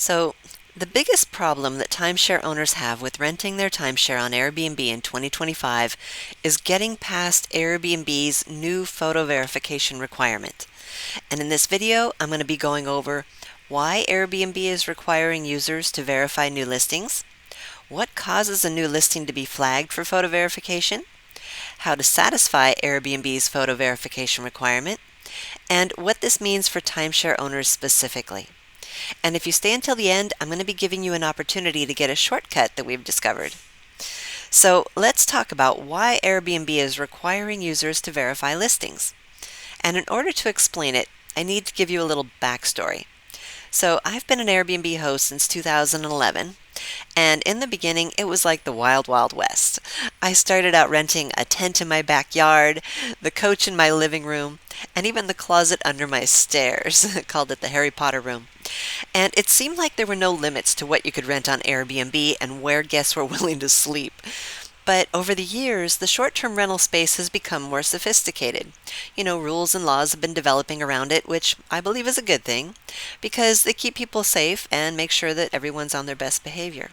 So, the biggest problem that timeshare owners have with renting their timeshare on Airbnb in 2025 is getting past Airbnb's new photo verification requirement. And in this video, I'm going to be going over why Airbnb is requiring users to verify new listings, what causes a new listing to be flagged for photo verification, how to satisfy Airbnb's photo verification requirement, and what this means for timeshare owners specifically. And if you stay until the end, I'm going to be giving you an opportunity to get a shortcut that we've discovered. So let's talk about why Airbnb is requiring users to verify listings. And in order to explain it, I need to give you a little backstory. So I've been an Airbnb host since 2011, and in the beginning it was like the wild, wild west. I started out renting a tent in my backyard, the couch in my living room, and even the closet under my stairs. Called it the Harry Potter room. And it seemed like there were no limits to what you could rent on Airbnb and where guests were willing to sleep. But over the years, the short-term rental space has become more sophisticated. Rules and laws have been developing around it, which I believe is a good thing, because they keep people safe and make sure that everyone's on their best behavior.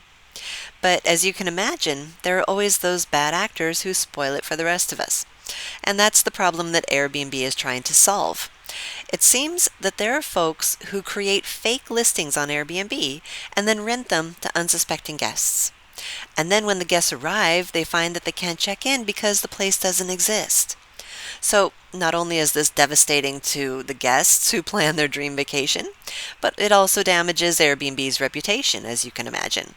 But as you can imagine, there are always those bad actors who spoil it for the rest of us. And that's the problem that Airbnb is trying to solve. It seems that there are folks who create fake listings on Airbnb and then rent them to unsuspecting guests. And then when the guests arrive, they find that they can't check in because the place doesn't exist. So not only is this devastating to the guests who plan their dream vacation, but it also damages Airbnb's reputation, as you can imagine.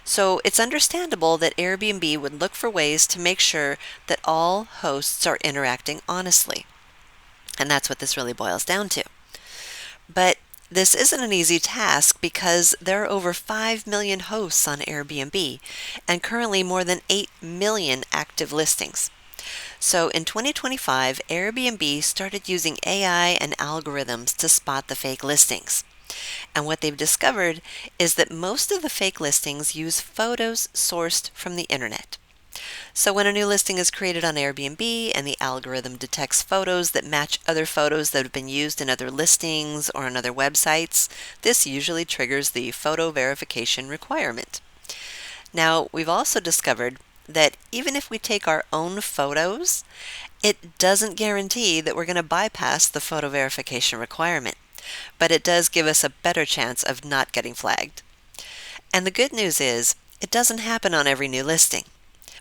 So it's understandable that Airbnb would look for ways to make sure that all hosts are interacting honestly. And that's what this really boils down to. But this isn't an easy task because there are over 5 million hosts on Airbnb and currently more than 8 million active listings. So in 2025, Airbnb started using AI and algorithms to spot the fake listings. And what they've discovered is that most of the fake listings use photos sourced from the internet. So when a new listing is created on Airbnb and the algorithm detects photos that match other photos that have been used in other listings or on other websites, this usually triggers the photo verification requirement. Now, we've also discovered that even if we take our own photos, it doesn't guarantee that we're going to bypass the photo verification requirement, but it does give us a better chance of not getting flagged. And the good news is, it doesn't happen on every new listing.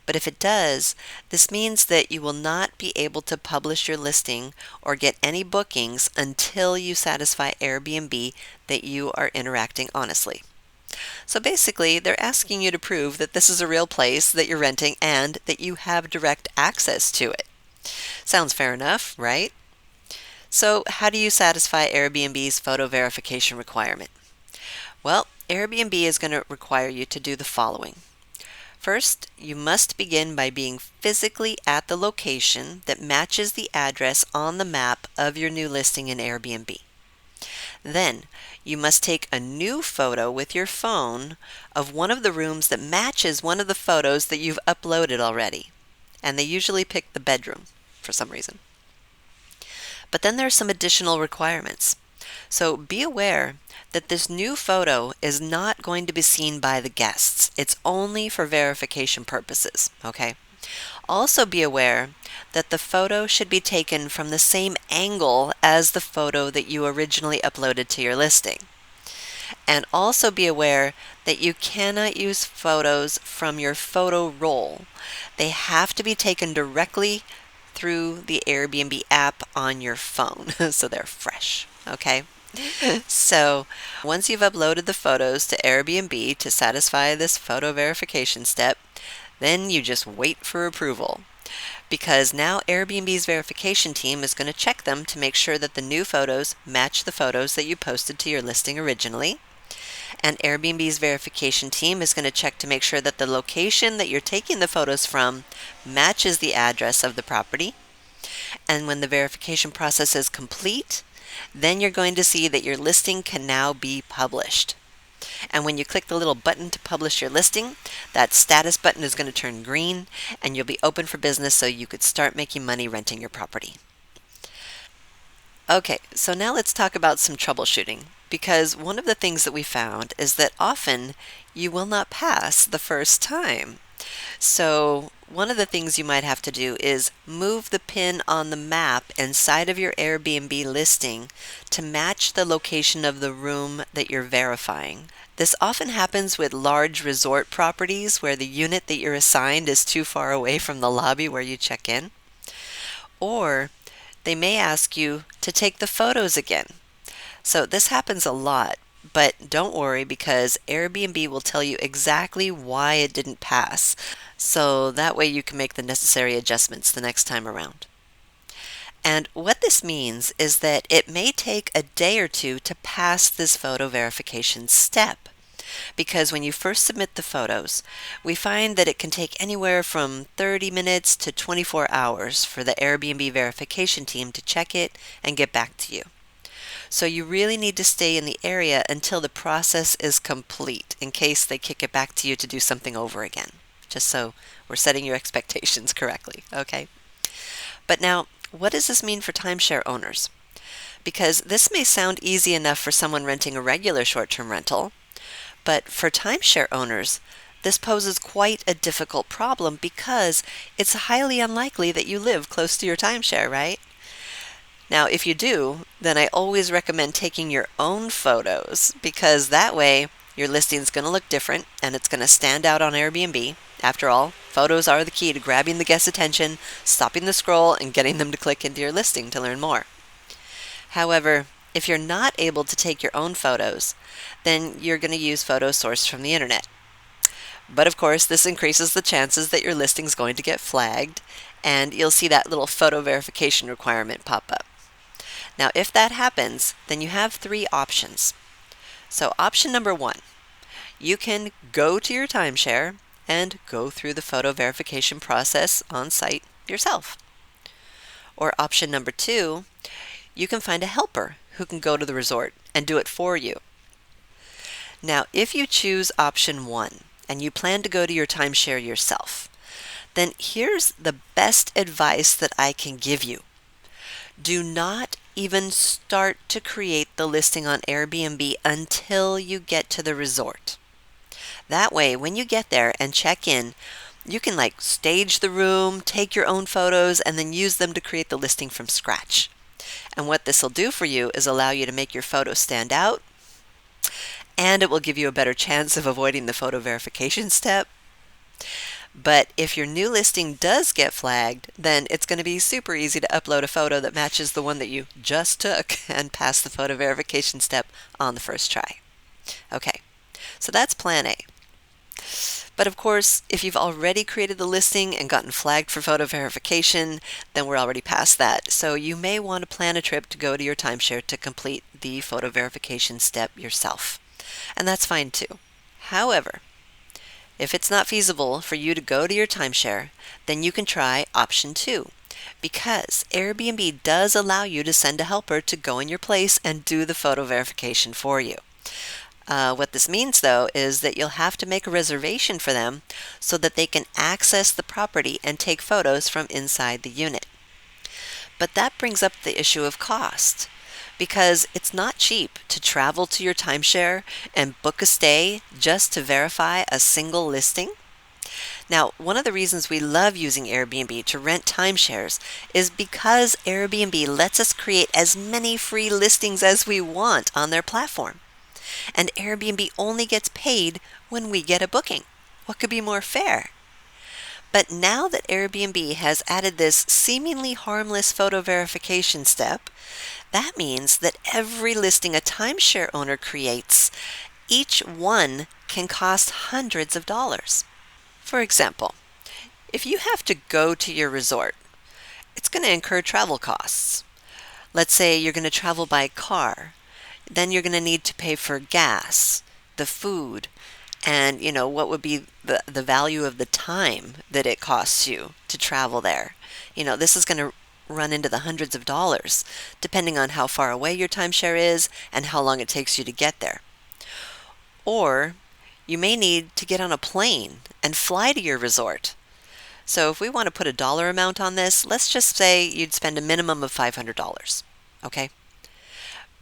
But if it does, this means that you will not be able to publish your listing or get any bookings until you satisfy Airbnb that you are interacting honestly. So basically, they're asking you to prove that this is a real place that you're renting and that you have direct access to it. Sounds fair enough, right? So how do you satisfy Airbnb's photo verification requirement? Well, Airbnb is going to require you to do the following. First, you must begin by being physically at the location that matches the address on the map of your new listing in Airbnb. Then, you must take a new photo with your phone of one of the rooms that matches one of the photos that you've uploaded already. And they usually pick the bedroom for some reason. But then there are some additional requirements. So be aware that this new photo is not going to be seen by the guests. It's only for verification purposes, okay? Also be aware that the photo should be taken from the same angle as the photo that you originally uploaded to your listing. And also be aware that you cannot use photos from your photo roll. They have to be taken directly through the Airbnb app on your phone, so they're fresh, okay? So once you've uploaded the photos to Airbnb to satisfy this photo verification step, then you just wait for approval. Because now Airbnb's verification team is going to check them to make sure that the new photos match the photos that you posted to your listing originally. And Airbnb's verification team is going to check to make sure that the location that you're taking the photos from matches the address of the property. And when the verification process is complete, then you're going to see that your listing can now be published. And when you click the little button to publish your listing, that status button is going to turn green and you'll be open for business so you could start making money renting your property. Okay, so now let's talk about some troubleshooting. because one of the things that we found is that often you will not pass the first time. So one of the things you might have to do is move the pin on the map inside of your Airbnb listing to match the location of the room that you're verifying. This often happens with large resort properties where the unit that you're assigned is too far away from the lobby where you check in. Or they may ask you to take the photos again. So this happens a lot, but don't worry because Airbnb will tell you exactly why it didn't pass. So that way you can make the necessary adjustments the next time around. And what this means is that it may take a day or two to pass this photo verification step. Because when you first submit the photos, we find that it can take anywhere from 30 minutes to 24 hours for the Airbnb verification team to check it and get back to you. So you really need to stay in the area until the process is complete in case they kick it back to you to do something over again. Just so we're setting your expectations correctly, okay? But now, what does this mean for timeshare owners? Because this may sound easy enough for someone renting a regular short-term rental, but for timeshare owners, this poses quite a difficult problem because it's highly unlikely that you live close to your timeshare, right? Now, if you do, then I always recommend taking your own photos because that way your listing is going to look different and it's going to stand out on Airbnb. After all, photos are the key to grabbing the guest's attention, stopping the scroll, and getting them to click into your listing to learn more. However, if you're not able to take your own photos, then you're going to use photos sourced from the internet. But of course, this increases the chances that your listing is going to get flagged, and you'll see that little photo verification requirement pop up. Now, if that happens, then you have three options. So option number one, you can go to your timeshare and go through the photo verification process on site yourself. Or option number two, you can find a helper who can go to the resort and do it for you. Now, if you choose option one and you plan to go to your timeshare yourself, then here's the best advice that I can give you. Do not even start to create the listing on Airbnb until you get to the resort. That way, when you get there and check in, you can stage the room, take your own photos, and then use them to create the listing from scratch. And what this will do for you is allow you to make your photos stand out, and it will give you a better chance of avoiding the photo verification step. But if your new listing does get flagged, then it's going to be super easy to upload a photo that matches the one that you just took and pass the photo verification step on the first try. Okay, so that's plan A. But of course, if you've already created the listing and gotten flagged for photo verification, then we're already past that. So you may want to plan a trip to go to your timeshare to complete the photo verification step yourself. And that's fine too. However, if it's not feasible for you to go to your timeshare, then you can try option two, because Airbnb does allow you to send a helper to go in your place and do the photo verification for you. What this means, though, is that you'll have to make a reservation for them so that they can access the property and take photos from inside the unit. But that brings up the issue of cost, because it's not cheap to travel to your timeshare and book a stay just to verify a single listing. Now, one of the reasons we love using Airbnb to rent timeshares is because Airbnb lets us create as many free listings as we want on their platform. And Airbnb only gets paid when we get a booking. What could be more fair? But now that Airbnb has added this seemingly harmless photo verification step, that means that every listing a timeshare owner creates, each one can cost hundreds of dollars. For example, if you have to go to your resort, it's going to incur travel costs. Let's say you're going to travel by car. Then you're going to need to pay for gas, the food, and what would be the value of the time that it costs you to travel there. This is going to run into the hundreds of dollars, depending on how far away your timeshare is and how long it takes you to get there. Or you may need to get on a plane and fly to your resort. So if we want to put a dollar amount on this, let's just say you'd spend a minimum of $500, okay?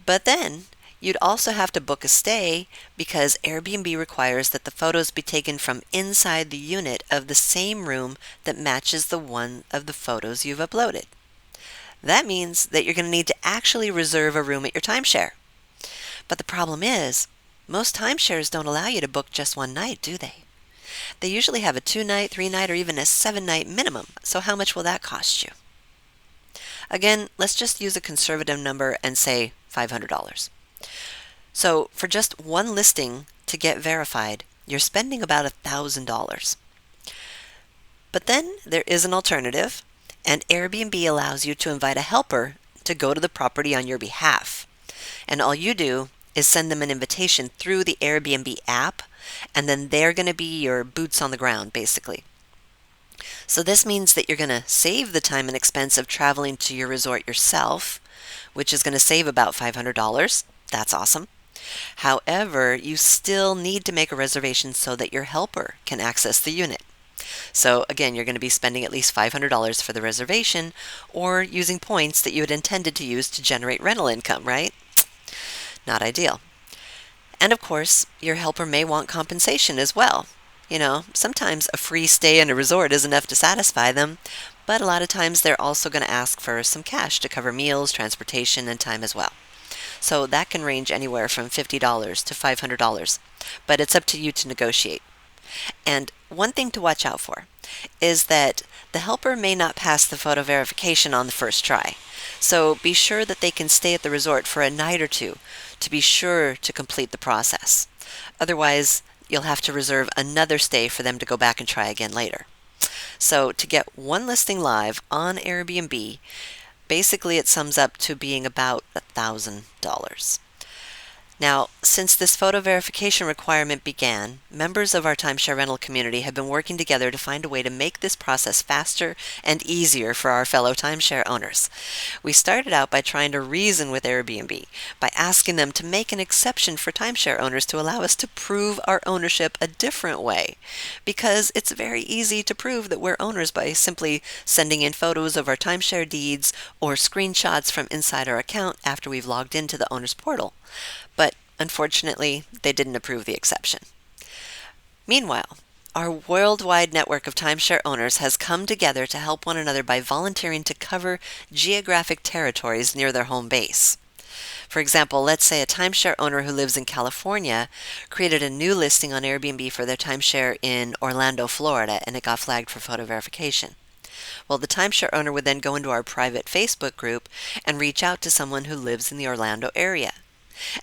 But then You'd also have to book a stay because Airbnb requires that the photos be taken from inside the unit of the same room that matches the one of the photos you've uploaded. That means that you're going to need to actually reserve a room at your timeshare. But the problem is, most timeshares don't allow you to book just one night, do they? They usually have a 2-night, 3-night, or even a 7-night minimum. So how much will that cost you? Again, let's just use a conservative number and say $500. So for just one listing to get verified, you're spending about $1,000. But then there is an alternative, and Airbnb allows you to invite a helper to go to the property on your behalf. And all you do is send them an invitation through the Airbnb app, and then they're going to be your boots on the ground, basically. So this means that you're going to save the time and expense of traveling to your resort yourself, which is going to save about $500. That's awesome. However, you still need to make a reservation so that your helper can access the unit. So again, you're going to be spending at least $500 for the reservation, or using points that you had intended to use to generate rental income, right? Not ideal. And of course, your helper may want compensation as well. Sometimes a free stay in a resort is enough to satisfy them, but a lot of times they're also going to ask for some cash to cover meals, transportation, and time as well. So that can range anywhere from $50 to $500, but it's up to you to negotiate. And one thing to watch out for is that the helper may not pass the photo verification on the first try. So be sure that they can stay at the resort for a night or two to be sure to complete the process. Otherwise, you'll have to reserve another stay for them to go back and try again later. So to get one listing live on Airbnb, basically it sums up to being about $1,000. Now, since this photo verification requirement began, members of our timeshare rental community have been working together to find a way to make this process faster and easier for our fellow timeshare owners. We started out by trying to reason with Airbnb by asking them to make an exception for timeshare owners to allow us to prove our ownership a different way, because it's very easy to prove that we're owners by simply sending in photos of our timeshare deeds or screenshots from inside our account after we've logged into the owner's portal. But unfortunately, they didn't approve the exception. Meanwhile, our worldwide network of timeshare owners has come together to help one another by volunteering to cover geographic territories near their home base. For example, let's say a timeshare owner who lives in California created a new listing on Airbnb for their timeshare in Orlando, Florida, and it got flagged for photo verification. Well, the timeshare owner would then go into our private Facebook group and reach out to someone who lives in the Orlando area.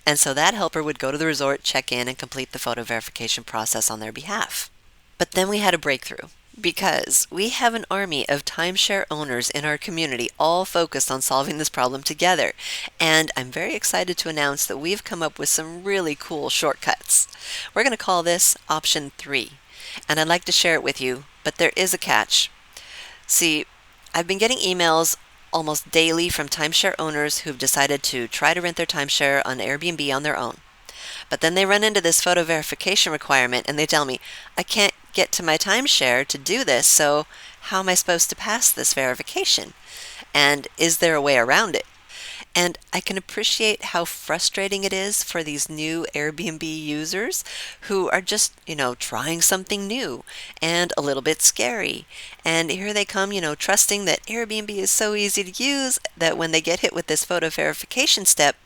And so that helper would go to the resort, check in, and complete the photo verification process on their behalf. But then we had a breakthrough, because we have an army of timeshare owners in our community all focused on solving this problem together. And I'm very excited to announce that we've come up with some really cool shortcuts. We're going to call this Option 3. And I'd like to share it with you, but there is a catch. See, I've been getting emails almost daily from timeshare owners who've decided to try to rent their timeshare on Airbnb on their own. But then they run into this photo verification requirement and they tell me, I can't get to my timeshare to do this, so how am I supposed to pass this verification? And is there a way around it? And I can appreciate how frustrating it is for these new Airbnb users who are just, trying something new and a little bit scary. And here they come, trusting that Airbnb is so easy to use that when they get hit with this photo verification step,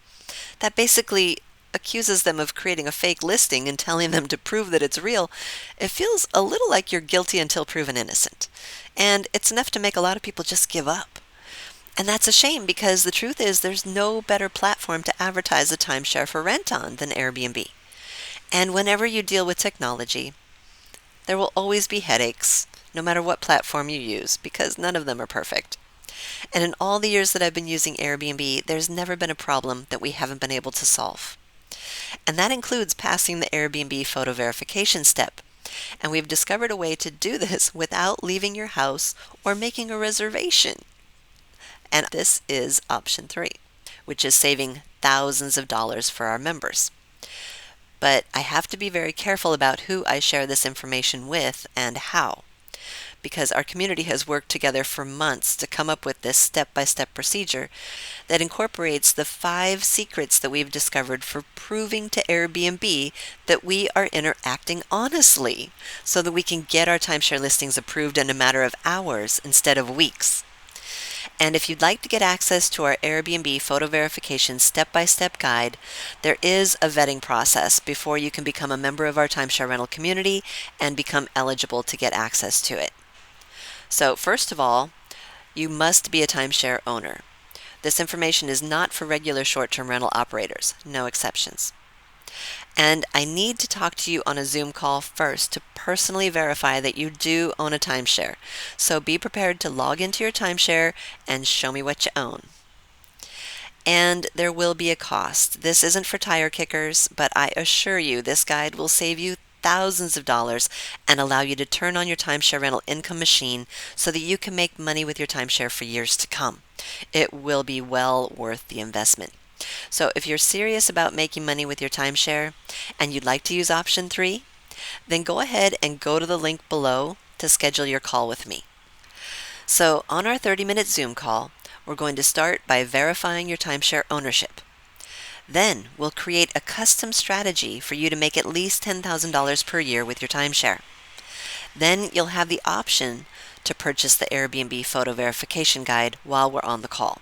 that basically accuses them of creating a fake listing and telling them to prove that it's real. It feels a little like you're guilty until proven innocent. And it's enough to make a lot of people just give up. And that's a shame, because the truth is there's no better platform to advertise a timeshare for rent on than Airbnb. And whenever you deal with technology, there will always be headaches, no matter what platform you use, because none of them are perfect. And in all the years that I've been using Airbnb, there's never been a problem that we haven't been able to solve. And that includes passing the Airbnb photo verification step. And we've discovered a way to do this without leaving your house or making a reservation. And this is Option 3, which is saving thousands of dollars for our members. But I have to be very careful about who I share this information with and how, because our community has worked together for months to come up with this step-by-step procedure that incorporates the 5 secrets that we've discovered for proving to Airbnb that we are interacting honestly, so that we can get our timeshare listings approved in a matter of hours instead of weeks. And if you'd like to get access to our Airbnb Photo Verification step-by-step guide, there is a vetting process before you can become a member of our timeshare rental community and become eligible to get access to it. So first of all, you must be a timeshare owner. This information is not for regular short-term rental operators, no exceptions. And I need to talk to you on a Zoom call first to personally verify that you do own a timeshare. So be prepared to log into your timeshare and show me what you own. And there will be a cost. This isn't for tire kickers, but I assure you this guide will save you thousands of dollars and allow you to turn on your timeshare rental income machine so that you can make money with your timeshare for years to come. It will be well worth the investment. So if you're serious about making money with your timeshare and you'd like to use option 3, then go ahead and go to the link below to schedule your call with me. So on our 30-minute Zoom call, we're going to start by verifying your timeshare ownership. Then we'll create a custom strategy for you to make at least $10,000 per year with your timeshare. Then you'll have the option to purchase the Airbnb Photo Verification Guide while we're on the call.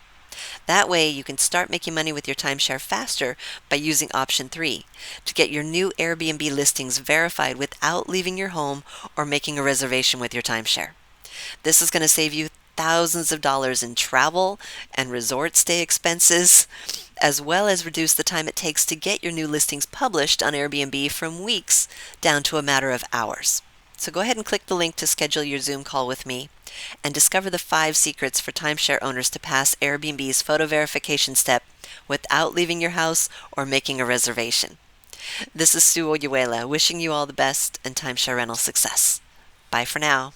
That way you can start making money with your timeshare faster by using option 3 to get your new Airbnb listings verified without leaving your home or making a reservation with your timeshare. This is going to save you thousands of dollars in travel and resort stay expenses, as well as reduce the time it takes to get your new listings published on Airbnb from weeks down to a matter of hours. So go ahead and click the link to schedule your Zoom call with me and discover the 5 secrets for timeshare owners to pass Airbnb's photo verification step without leaving your house or making a reservation. This is Sue Oyuela wishing you all the best and timeshare rental success. Bye for now.